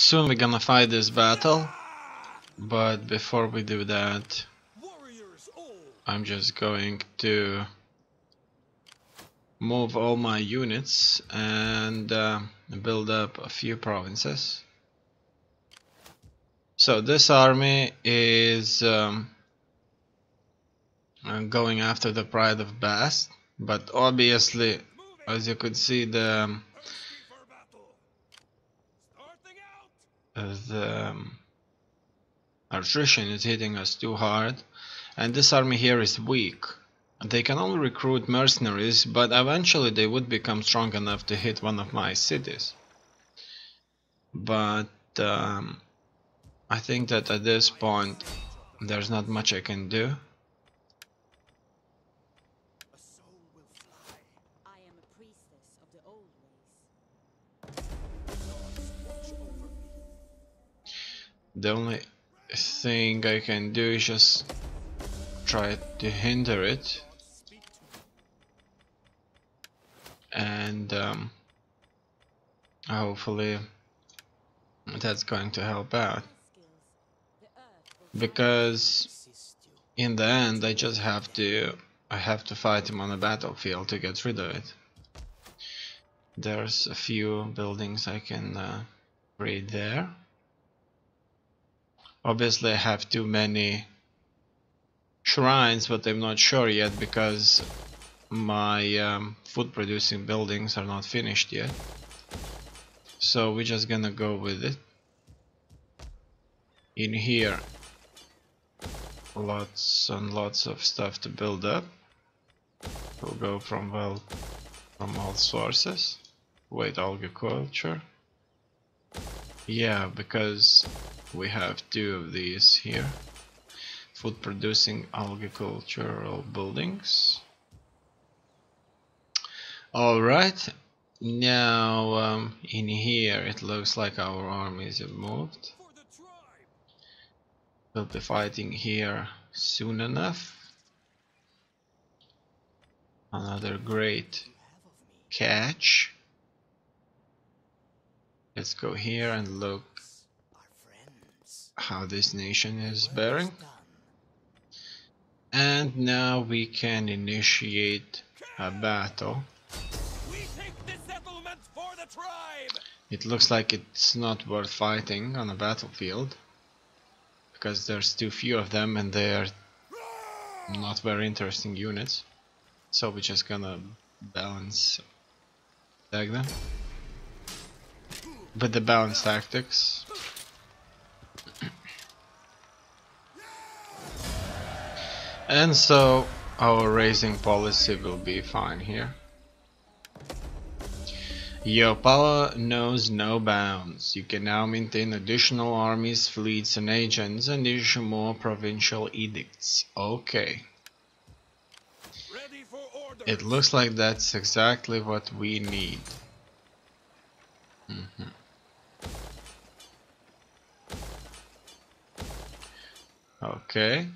Soon we're gonna fight this battle, but before we do that, I'm just going to move all my units and build up a few provinces. So this army is going after the Pride of Bast, but obviously, as you could see, the attrition is hitting us too hard, and this army here is weak. They can only recruit mercenaries, but eventually they would become strong enough to hit one of my cities. But I think that at this point there's not much I can do. The only thing I can do is just try to hinder it, and hopefully that's going to help out, because in the end I just have to fight him on the battlefield to get rid of it. There's a few buildings I can raid there. Obviously I have too many shrines, but I'm not sure yet because my food producing buildings are not finished yet. So we're just gonna go with it. In here, lots and lots of stuff to build up. We'll go from all sources. Wait, agriculture. Yeah, because we have two of these here. Food producing agricultural buildings. Alright, now in here it looks like our armies have moved. We'll be fighting here soon enough. Another great catch. Let's go here and look how this nation is bearing. And now we can initiate a battle. It looks like it's not worth fighting on a battlefield, because there's too few of them and they're not very interesting units. So we're just gonna balance attack them with the balanced tactics. And so our raising policy will be fine here. Your power knows no bounds. You can now maintain additional armies, fleets and agents and issue more provincial edicts. Okay. It looks like that's exactly what we need. Okay.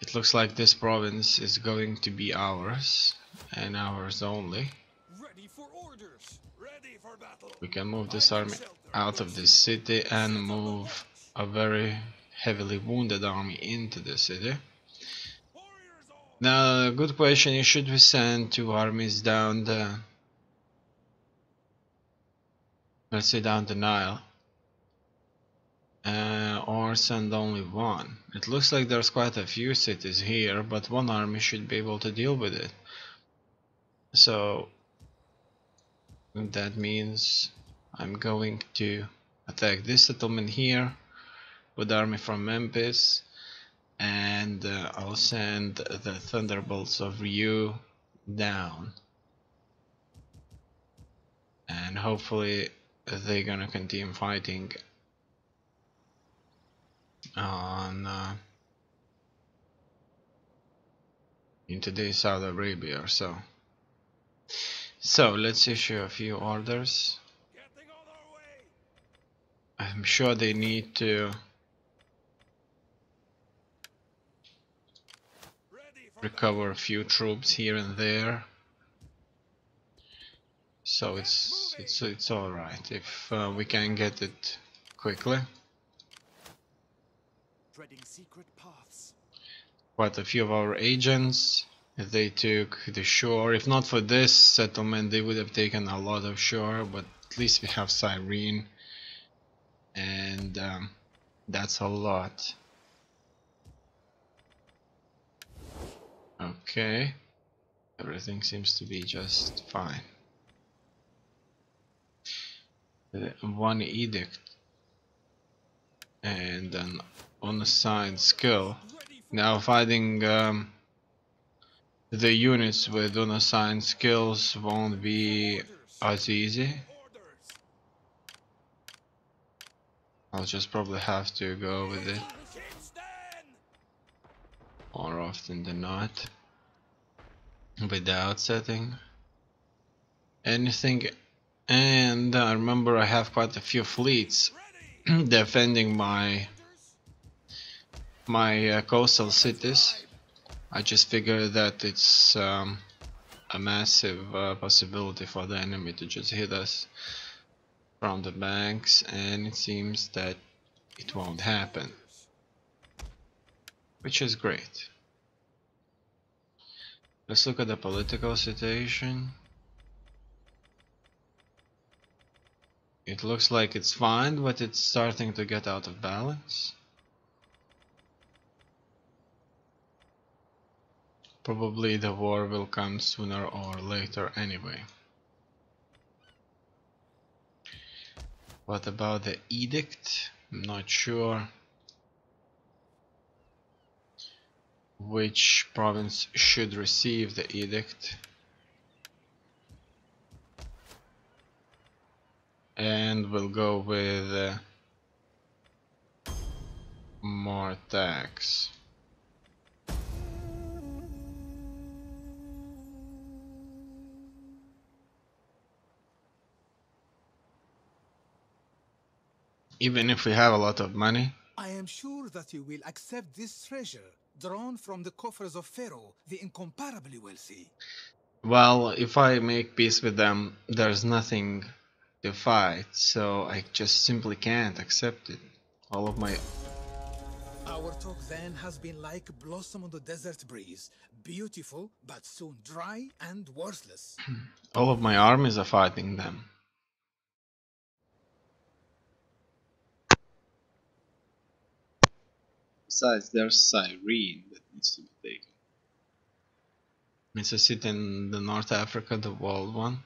It looks like this province is going to be ours, and ours only. We can move this army out of this city and move a very heavily wounded army into the city. Now, the good question is, should we send two armies down the, let's say down the Nile, or send only one? It looks like there's quite a few cities here, but one army should be able to deal with it. So that means I'm going to attack this settlement here with the army from Memphis, and I'll send the Thunderbolts of Ryu down, and hopefully they're gonna continue fighting on in today's Saudi Arabia or so. So let's issue a few orders. I'm sure they need to recover a few troops here and there. so it's all right if we can get it quickly. Quite a few of our agents, they took the shore. If not for this settlement, they would have taken a lot of shore, but at least we have Cyrene, and that's a lot. Okay, everything seems to be just fine. One edict and an unassigned skill. Now fighting the units with unassigned skills won't be as easy. I'll just probably have to go with it more often than not without setting anything. And remember, I have quite a few fleets defending my coastal cities. I just figured that it's a massive possibility for the enemy to just hit us from the banks, and it seems that it won't happen, which is great. Let's look at the political situation. It looks like it's fine, but it's starting to get out of balance. Probably the war will come sooner or later anyway. What about the edict? I'm not sure which province should receive the edict. And we'll go with more tax. Even if we have a lot of money, I am sure that you will accept this treasure drawn from the coffers of Pharaoh, the incomparably wealthy. well, if I make peace with them, there's nothing to fight, so I just simply can't accept it. All of my Our talk then has been like blossom on the desert breeze, beautiful but soon dry and worthless. all of my armies are fighting them. Besides, there's Cyrene that needs to be taken. It's a city in the North Africa, the walled one.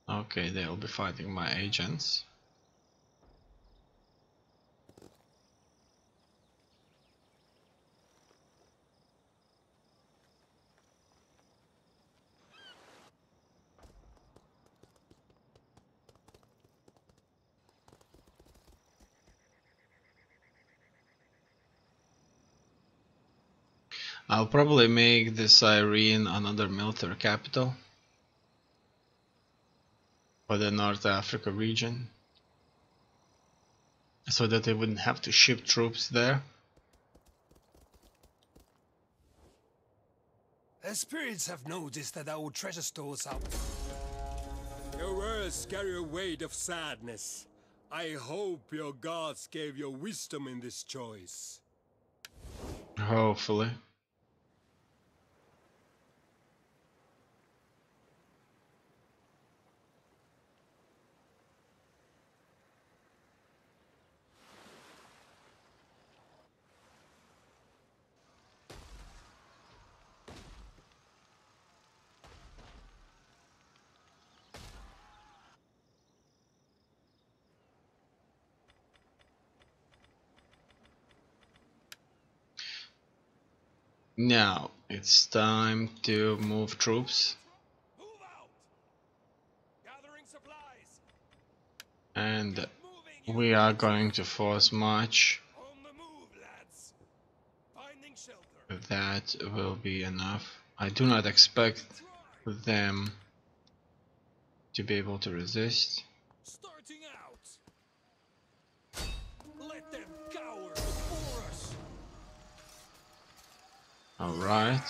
Okay, they'll be fighting my agents. I'll probably make the Cyrene another military capital for the North Africa region, so that they wouldn't have to ship troops there. The spirits have noticed that our treasure stores are... Your words carry a weight of sadness. I hope your gods gave you wisdom in this choice. Hopefully. Now it's time to move troops. Move out! Gathering supplies. And we are going to force march. On the move, lads. Finding shelter. That will be enough. I do not expect them to be able to resist. Starting out. Let them cower before us. Alright.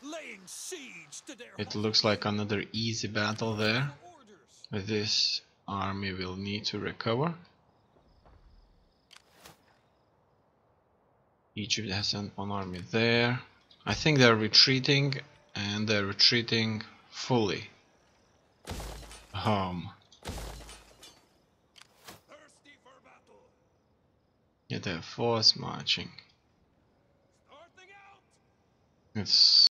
Laying siege to their It looks like another easy battle there. orders. This army will need to recover. Egypt has an army there. I think they're retreating, and they're retreating fully. Thirsty for battle. Yeah, they're force marching. Starting out. It's